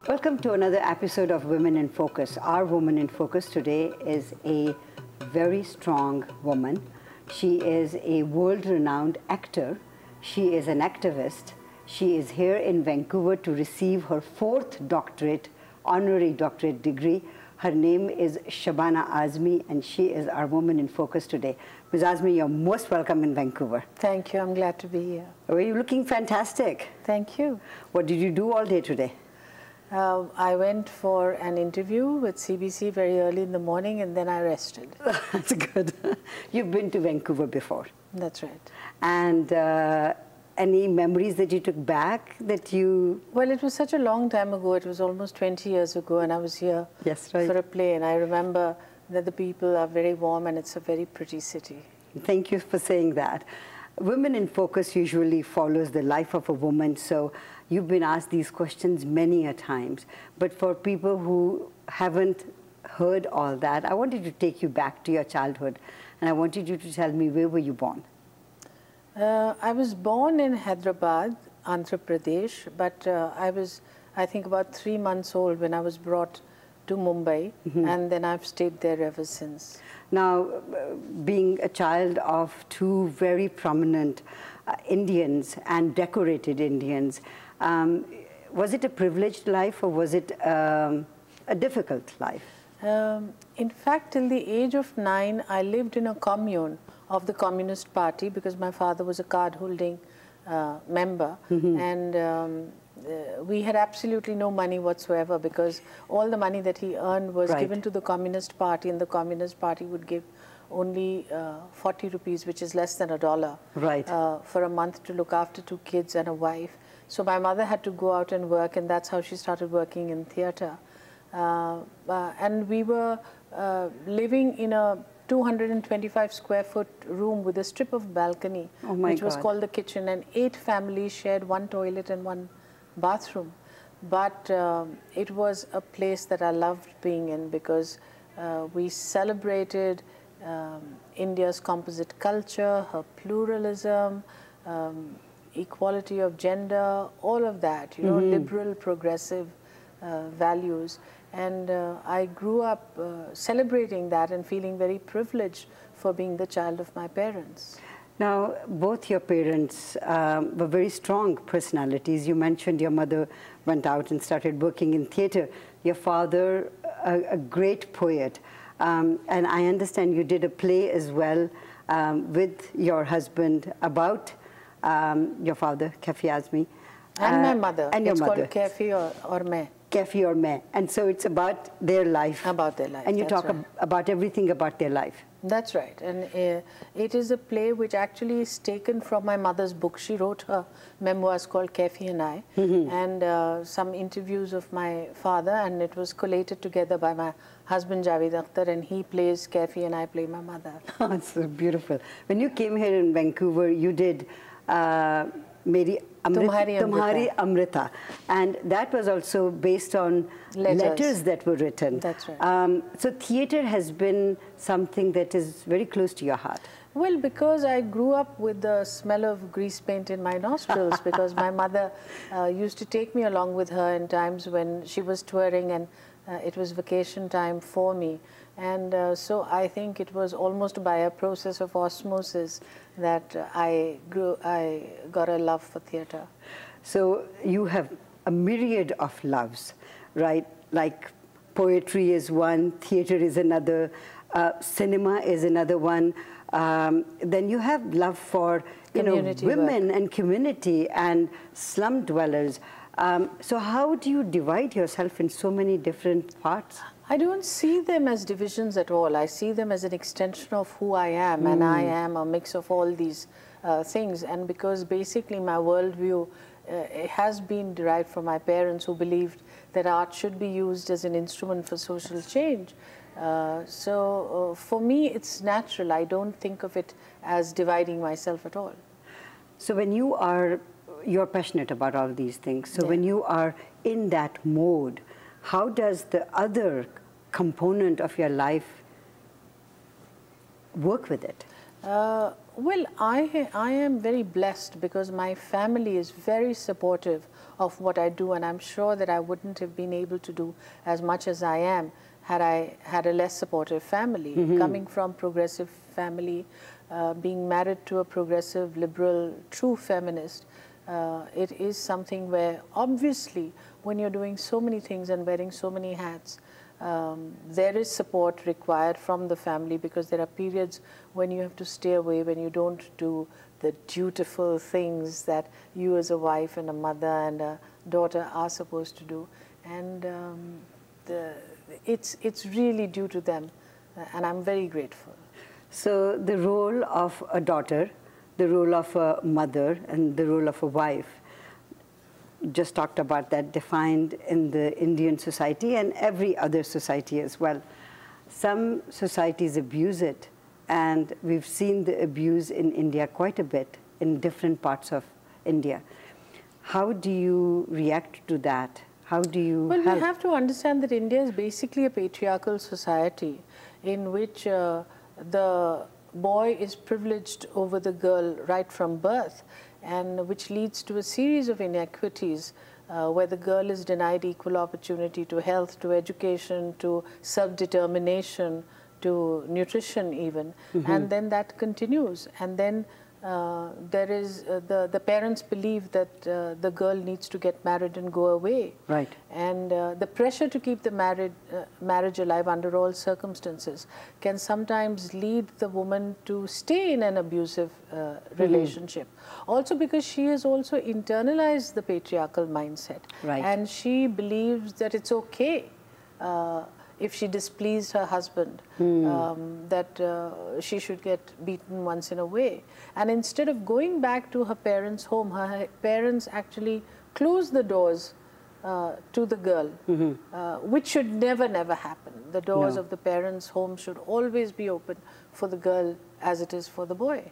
Welcome to another episode of Women in Focus. Our woman in focus today is a very strong woman. She is a world-renowned actor. She is an activist. She is here in Vancouver to receive her 4th doctorate, honorary doctorate degree. Her name is Shabana Azmi, and she is our woman in focus today. Ms. Azmi, you're most welcome in Vancouver. Thank you. I'm glad to be here. Are you looking fantastic? Thank you. What did you do all day today? I went for an interview with CBC very early in the morning, and then I rested. That's good. You've been to Vancouver before. That's right. And any memories that you took back that you... Well, it was such a long time ago. It was almost 20 years ago, and I was here for a play. And I remember that the people are very warm, and it's a very pretty city. Thank you for saying that. Women in Focus usually follows the life of a woman, so you've been asked these questions many a times. But for people who haven't heard all that, I wanted to take you back to your childhood, and I wanted you to tell me, where were you born? I was born in Hyderabad, Andhra Pradesh, but I was, I think, about 3 months old when I was brought to Mumbai, and then I've stayed there ever since. Now, being a child of 2 very prominent Indians and decorated Indians, was it a privileged life or was it a difficult life? In fact, till the age of 9, I lived in a commune of the Communist Party because my father was a card-holding member, and we had absolutely no money whatsoever because all the money that he earned was given to the Communist Party, and the Communist Party would give only 40 rupees, which is less than $1, for a month to look after 2 kids and a wife. So my mother had to go out and work, and that's how she started working in theatre. And we were living in a 225 square foot room with a strip of balcony, which was called the kitchen, and 8 families shared 1 toilet and 1 bathroom. But it was a place that I loved being in because we celebrated India's composite culture, her pluralism, equality of gender, all of that, you know, liberal, progressive values. And I grew up celebrating that and feeling very privileged for being the child of my parents. Now, both your parents were very strong personalities. You mentioned your mother went out and started working in theatre. Your father, a great poet. And I understand you did a play as well with your husband about your father, Kafi Azmi. And my mother. And your mother. It's called Kafi or Main. Kafi or Main. And so it's about their life. About their life. And you talk about everything about their life. That's right. And it is a play which actually is taken from my mother's book. She wrote her memoirs called Kafi and I, and some interviews of my father, and it was collated together by my husband Javed Akhtar, and he plays Kafi and I play my mother. That's so beautiful. When you came here in Vancouver, you did Tumhari Amrita, and that was also based on letters that were written. That's right. So theatre has been something that is very close to your heart. Well, because I grew up with the smell of grease paint in my nostrils because my mother used to take me along with her in times when she was touring and it was vacation time for me. And so I think it was almost by a process of osmosis that I got a love for theatre. So you have a myriad of loves, right? Like poetry is one, theatre is another, cinema is another one. Then you have love for, you know, women and community and slum dwellers. So how do you divide yourself in so many different parts? I don't see them as divisions at all. I see them as an extension of who I am, and I am a mix of all these things. And because basically my worldview has been derived from my parents who believed that art should be used as an instrument for social change. So for me, it's natural. I don't think of it as dividing myself at all. So when you're passionate about all these things. So when you are in that mode, how does the other component of your life work with it? Well, I am very blessed because my family is very supportive of what I do, and I'm sure that I wouldn't have been able to do as much as I am had I had a less supportive family. Coming from progressive family, being married to a progressive, liberal, true feminist, it is something where obviously when you're doing so many things and wearing so many hats, there is support required from the family, because there are periods when you have to stay away, when you don't do the dutiful things that you as a wife and a mother and a daughter are supposed to do. And it's really due to them, and I'm very grateful. So the role of a daughter, the role of a mother, and the role of a wife, just talked about that, defined in the Indian society and every other society as well. Some societies abuse it, and we've seen the abuse in India quite a bit in different parts of India. How do you react to that? How do you help? Well, we have to understand that India is basically a patriarchal society in which the boy is privileged over the girl right from birth, and which leads to a series of inequities where the girl is denied equal opportunity to health, to education, to self-determination, to nutrition even, and then that continues. And then there is the parents believe that the girl needs to get married and go away. Right. And the pressure to keep the marriage alive under all circumstances can sometimes lead the woman to stay in an abusive relationship. Also because she has also internalized the patriarchal mindset. Right. And she believes that it's okay if she displeased her husband, that she should get beaten once in a way. And instead of going back to her parents' home, her parents actually close the doors to the girl, which should never happen. The doors of the parents' home should always be open for the girl as it is for the boy.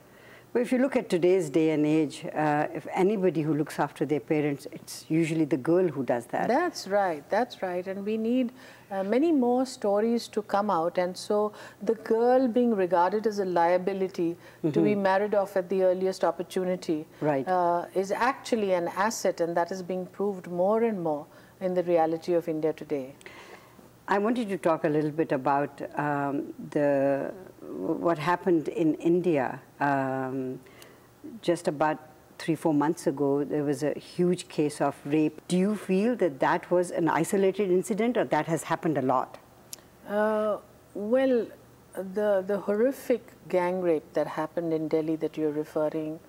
But if you look at today's day and age, if anybody who looks after their parents, it's usually the girl who does that. That's right, that's right. And we need many more stories to come out. And so the girl being regarded as a liability to be married off at the earliest opportunity is actually an asset, and that is being proved more and more in the reality of India today. I wanted to talk a little bit about what happened in India. Just about 3-4 months ago, there was a huge case of rape. Do you feel that that was an isolated incident, or that has happened a lot? Well, the horrific gang rape that happened in Delhi that you're referring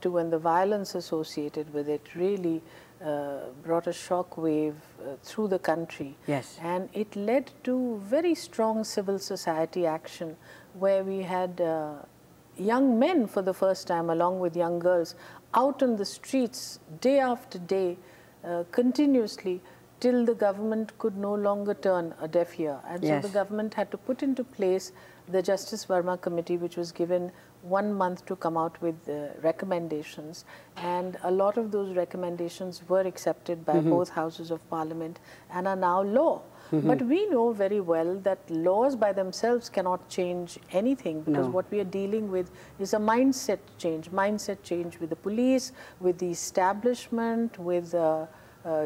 to, and the violence associated with it, really brought a shock wave through the country. Yes. And it led to very strong civil society action, where we had young men for the first time, along with young girls, out on the streets day after day, continuously, till the government could no longer turn a deaf ear. And so the government had to put into place the Justice Verma Committee, which was given 1 month to come out with recommendations. And a lot of those recommendations were accepted by both houses of parliament and are now law. But we know very well that laws by themselves cannot change anything, because what we are dealing with is a mindset change with the police, with the establishment, with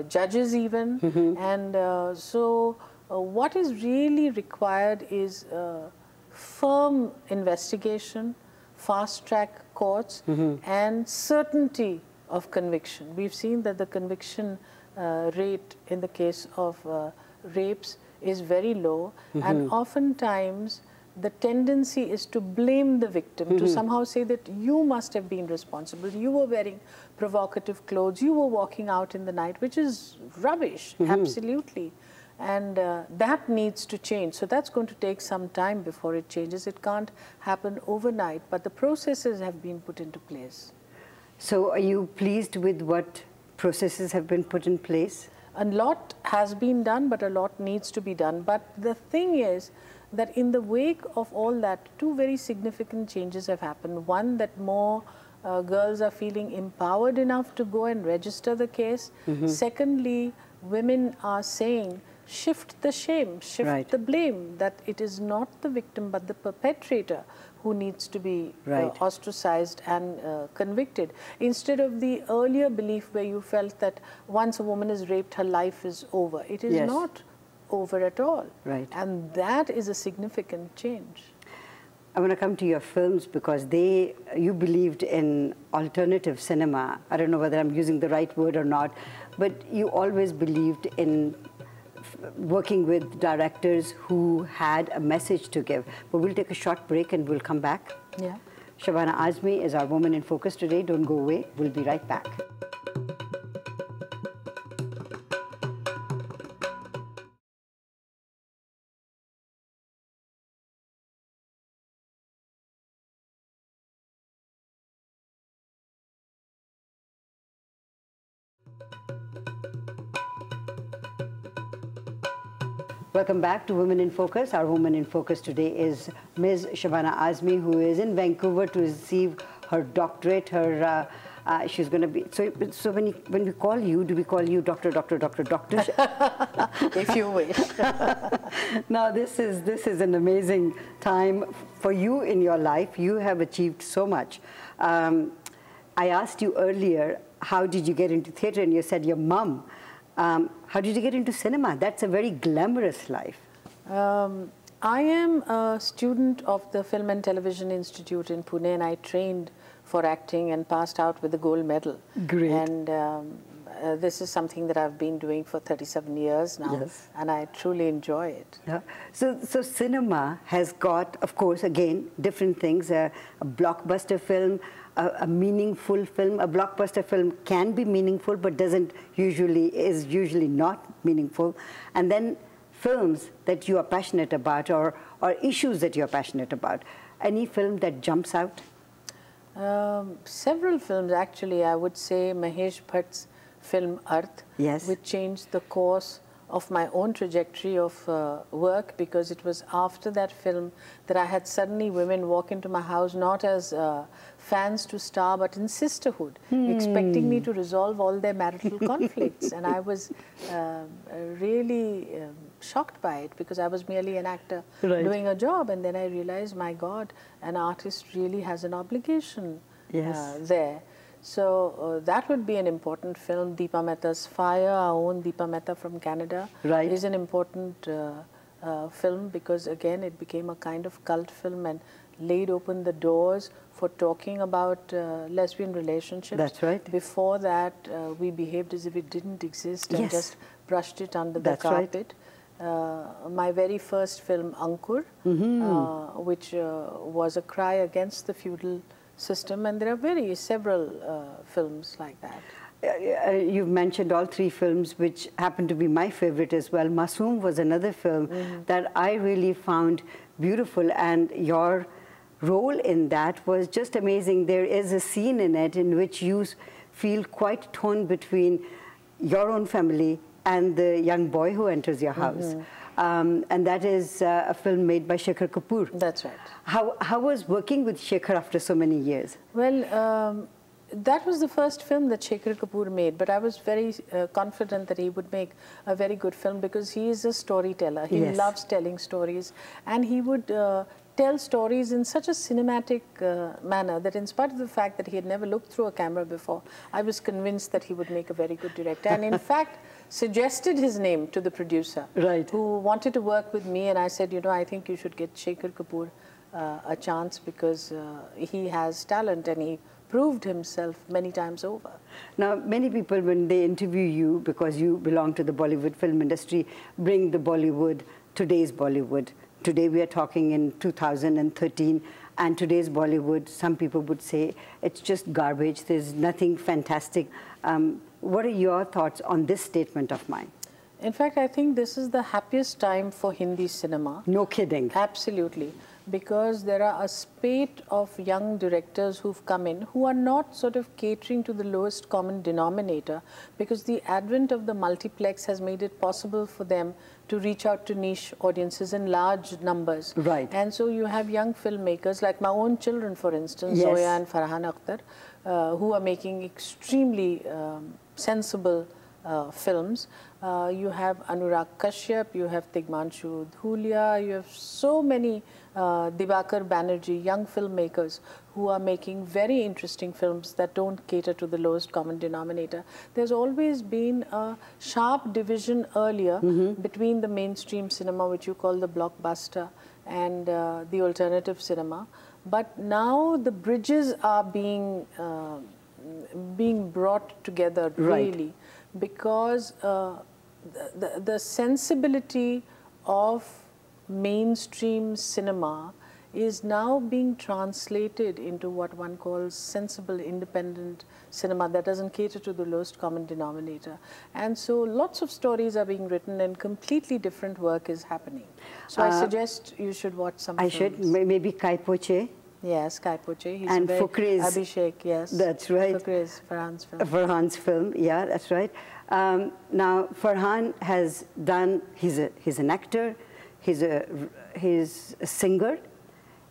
judges even. And so what is really required is firm investigation, fast-track courts, and certainty of conviction. We've seen that the conviction rate in the case of rapes is very low, and oftentimes the tendency is to blame the victim, to somehow say that you must have been responsible, you were wearing provocative clothes, you were walking out in the night, which is rubbish, absolutely. And that needs to change. So that's going to take some time before it changes. It can't happen overnight, but the processes have been put into place. So are you pleased with what processes have been put in place? A lot has been done, but a lot needs to be done. But the thing is that in the wake of all that, two very significant changes have happened. One, that more girls are feeling empowered enough to go and register the case. Secondly, women are saying, shift the shame, shift the blame, that it is not the victim but the perpetrator who needs to be ostracized and convicted, instead of the earlier belief where you felt that once a woman is raped, her life is over. It is not over at all. And that is a significant change. I want to come to your films because you believed in alternative cinema. I don't know whether I'm using the right word or not, but you always believed in working with directors who had a message to give. But we'll take a short break and we'll come back. Yeah. Shabana Azmi is our Woman in Focus today. Don't go away. We'll be right back. Welcome back to Women in Focus. Our Woman in Focus today is Ms. Shabana Azmi, who is in Vancouver to receive her doctorate. She's going to be, so when we call you, do we call you doctor? If you wish. Now this is an amazing time for you in your life. You have achieved so much. I asked you earlier, how did you get into theatre? And you said your mum. How did you get into cinema? That's a very glamorous life. I am a student of the Film and Television Institute in Pune, and I trained for acting and passed out with a gold medal. Great. And this is something that I've been doing for 37 years now, and I truly enjoy it. Yeah. So cinema has got, of course, again, different things. A blockbuster film, a meaningful film. A blockbuster film can be meaningful, but is usually not meaningful. And then films that you are passionate about, or issues that you are passionate about. Any film that jumps out? Several films, actually. I would say Mahesh Bhatt's film Arth, which changed the course of my own trajectory of work, because it was after that film that I had suddenly women walk into my house, not as fans to star, but in sisterhood, expecting me to resolve all their marital conflicts. And I was really shocked by it, because I was merely an actor doing a job. And then I realized, my God, an artist really has an obligation there. So that would be an important film. Deepa Mehta's Fire, our own Deepa Mehta from Canada, is an important film, because again it became a kind of cult film and laid open the doors for talking about lesbian relationships. That's right. Before that, we behaved as if it didn't exist and just brushed it under the carpet. My very first film, Ankur, which was a cry against the feudal system, and there are several films like that. You've mentioned all three films, which happen to be my favorite as well. Masoom was another film that I really found beautiful, and your role in that was just amazing. There is a scene in it in which you feel quite torn between your own family and the young boy who enters your house. And that is a film made by Shekhar Kapoor. That's right. How was working with Shekhar after so many years? Well, that was the first film that Shekhar Kapoor made, but I was very confident that he would make a very good film, because he is a storyteller. He loves telling stories, and he would tell stories in such a cinematic manner that, in spite of the fact that he had never looked through a camera before, I was convinced that he would make a very good director. And in fact, suggested his name to the producer, who wanted to work with me, and I said, you know, I think you should get Shekhar Kapoor a chance, because he has talent and he proved himself many times over. Now, many people, when they interview you, because you belong to the Bollywood film industry, bring the Bollywood, today's Bollywood. Today we are talking in 2013, and today's Bollywood, some people would say, it's just garbage, there's nothing fantastic. What are your thoughts on this statement of mine? In fact, I think this is the happiest time for Hindi cinema. No kidding. Absolutely. Because there are a spate of young directors who've come in who are not sort of catering to the lowest common denominator, because the advent of the multiplex has made it possible for them to reach out to niche audiences in large numbers. Right. And so you have young filmmakers like my own children, for instance, Zoya and Farhan Akhtar, who are making extremely sensible films. You have Anurag Kashyap, you have Tigmanshu Dhulia, you have so many Dibakar Banerjee, young filmmakers who are making very interesting films that don't cater to the lowest common denominator. There's always been a sharp division earlier between the mainstream cinema, which you call the blockbuster, and the alternative cinema. But now the bridges are being brought together, really, because the sensibility of mainstream cinema is now being translated into what one calls sensible independent cinema that doesn't cater to the lowest common denominator. And so lots of stories are being written and completely different work is happening. So I suggest you should watch some films. Should, maybe Kai Poche. Yes, Kai Poche. He's and Fukre's Abhishek, yes. That's right. Fukre's Farhan's film. Farhan's film, yeah, that's right. Now, Farhan has done, he's an actor, he's a singer,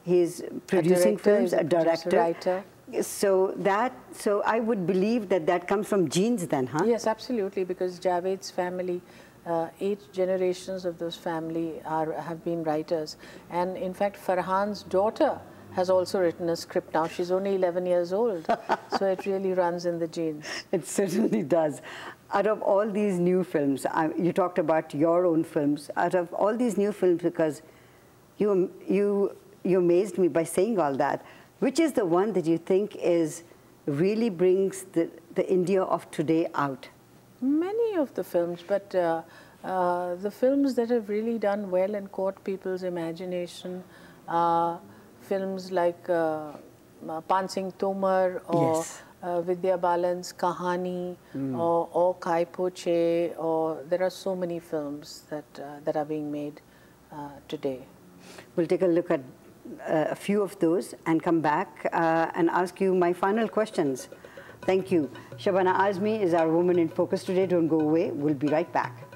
he's producing films, a director. Writer. So I would believe that comes from genes then, huh? Yes, absolutely, because Javed's family, 8 generations of those family have been writers. And in fact, Farhan's daughter has also written a script now. She's only 11 years old, so it really runs in the genes. It certainly does. Out of all these new films, you talked about your own films, out of all these new films, because you amazed me by saying all that, which is the one that you think really brings the India of today out? Many of the films, but the films that have really done well and caught people's imagination are films like Pan Singh Tomar or Vidya Balan's Kahani or Kai Poche, or there are so many films that are being made today. We'll take a look at a few of those and come back and ask you my final questions. Thank you. Shabana Azmi is our Woman in Focus today. Don't go away. We'll be right back.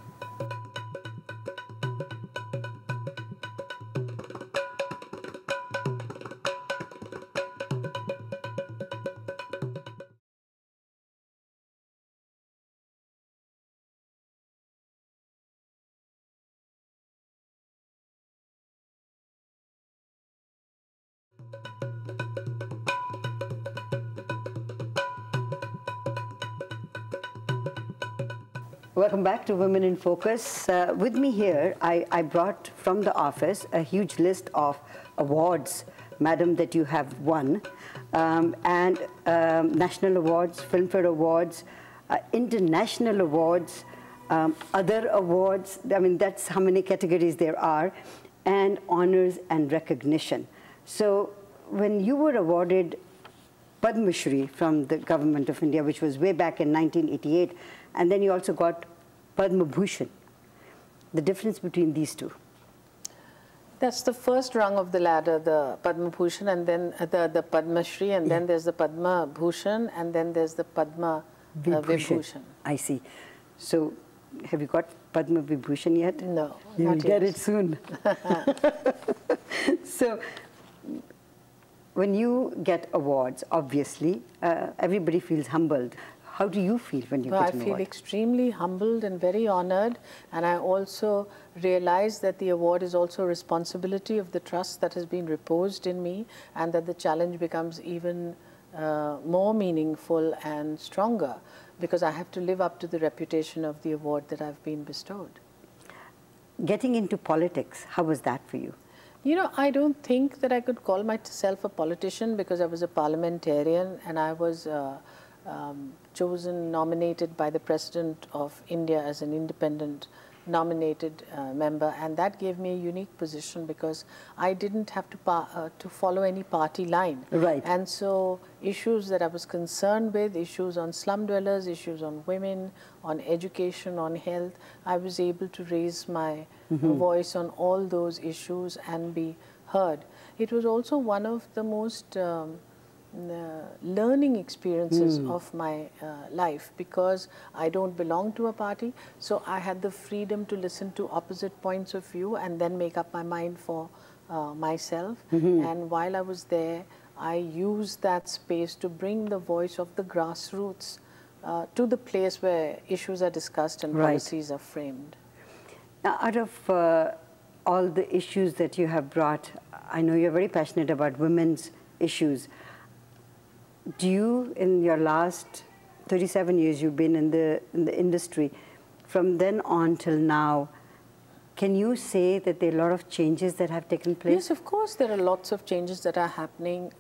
Welcome back to Women in Focus. With me here, I brought from the office a huge list of awards, madam, that you have won, and national awards, Filmfare Awards, international awards, other awards. I mean, that's how many categories there are, and honors and recognition. So when you were awarded Padma Shri from the government of India, which was way back in 1988, and then you also got Padma Bhushan. The difference between these two? That's the first rung of the ladder, the Padma Bhushan, and then the Padma Shri, and then there's the Padma Bhushan, and then there's the Padma Vibhushan. I see. So, have you got Padma Vibhushan yet? No, You'll not get yet. it soon. So, when you get awards, obviously, everybody feels humbled. How do you feel when you get an award? I feel extremely humbled and very honored, and I also realize that the award is also a responsibility of the trust that has been reposed in me, and that the challenge becomes even more meaningful and stronger, because I have to live up to the reputation of the award that I've been bestowed. Getting into politics, how was that for you? You know, I don't think that I could call myself a politician, because I was a parliamentarian and I was chosen, nominated by the President of India as an independent nominated member, and that gave me a unique position because I didn't have to follow any party line. Right. And so issues that I was concerned with, issues on slum dwellers, issues on women, on education, on health, I was able to raise my voice on all those issues and be heard. It was also one of the most learning experiences of my life, because I don't belong to a party, so I had the freedom to listen to opposite points of view and then make up my mind for myself. And while I was there, I used that space to bring the voice of the grassroots to the place where issues are discussed and Right. policies are framed. Now, out of all the issues that you have brought, I know you're very passionate about women's issues. Do you, in your last 37 years you've been in the industry, from then on till now, can you say that there are a lot of changes that have taken place? Yes, of course, there are lots of changes that are happening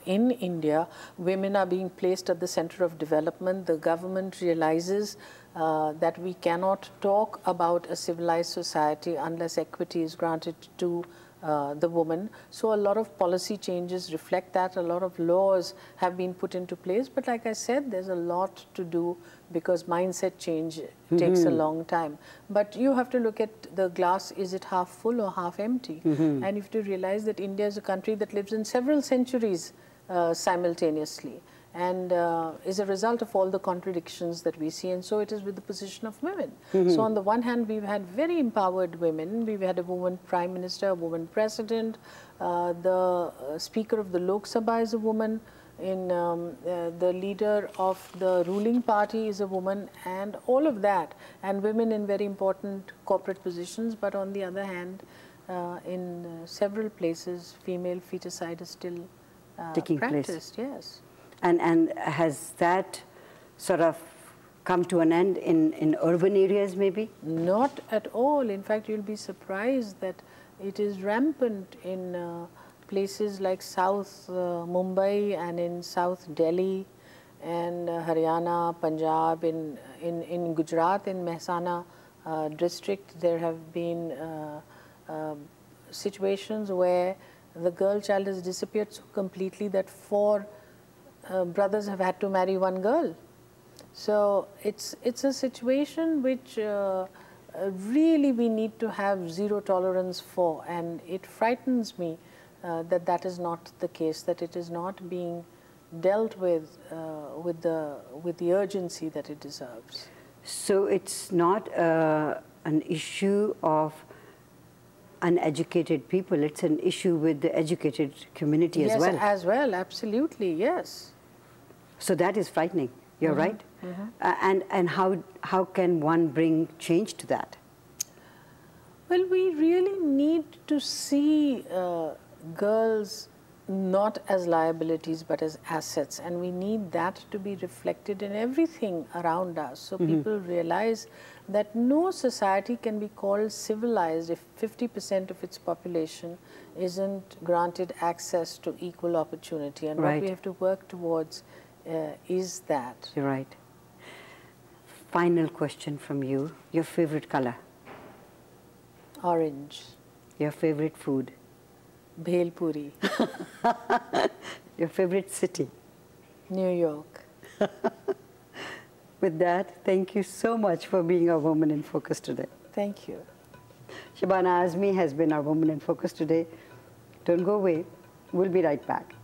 in India. Women are being placed at the center of development. The government realizes that we cannot talk about a civilized society unless equity is granted to the woman. So a lot of policy changes reflect that. A lot of laws have been put into place. But like I said, there's a lot to do because mindset change takes a long time. But you have to look at the glass, is it half full or half empty? And you have to realize that India is a country that lives in several centuries simultaneously, and is a result of all the contradictions that we see, and so it is with the position of women. So on the one hand, we've had very empowered women. We've had a woman prime minister, a woman president, the speaker of the Lok Sabha is a woman, the leader of the ruling party is a woman, and all of that, and women in very important corporate positions. But on the other hand, in several places, female feticide is still taking practiced. place. Yes. And has that sort of come to an end in urban areas maybe? Not at all. In fact, you'll be surprised that it is rampant in places like South Mumbai and in South Delhi and Haryana, Punjab, in Gujarat, in Mehsana district, there have been situations where the girl child has disappeared so completely that 4 brothers have had to marry 1 girl. So it's a situation which really we need to have zero tolerance for, and it frightens me that that is not the case, that it is not being dealt with the urgency that it deserves. So it's not an issue of uneducated people, it's an issue with the educated community as well. Yes, as well, absolutely, yes. So that is frightening, you're right. And how can one bring change to that? Well, we really need to see girls not as liabilities but as assets, and we need that to be reflected in everything around us, so people realize that no society can be called civilized if 50% of its population isn't granted access to equal opportunity, and what we have to work towards is that. You're right. Final question from you. Your favorite color? Orange. Your favorite food? Bhel puri. Your favorite city? New York. With that, thank you so much for being our Woman in Focus today. Thank you. Shabana Azmi has been our Woman in Focus today. Don't go away. We'll be right back.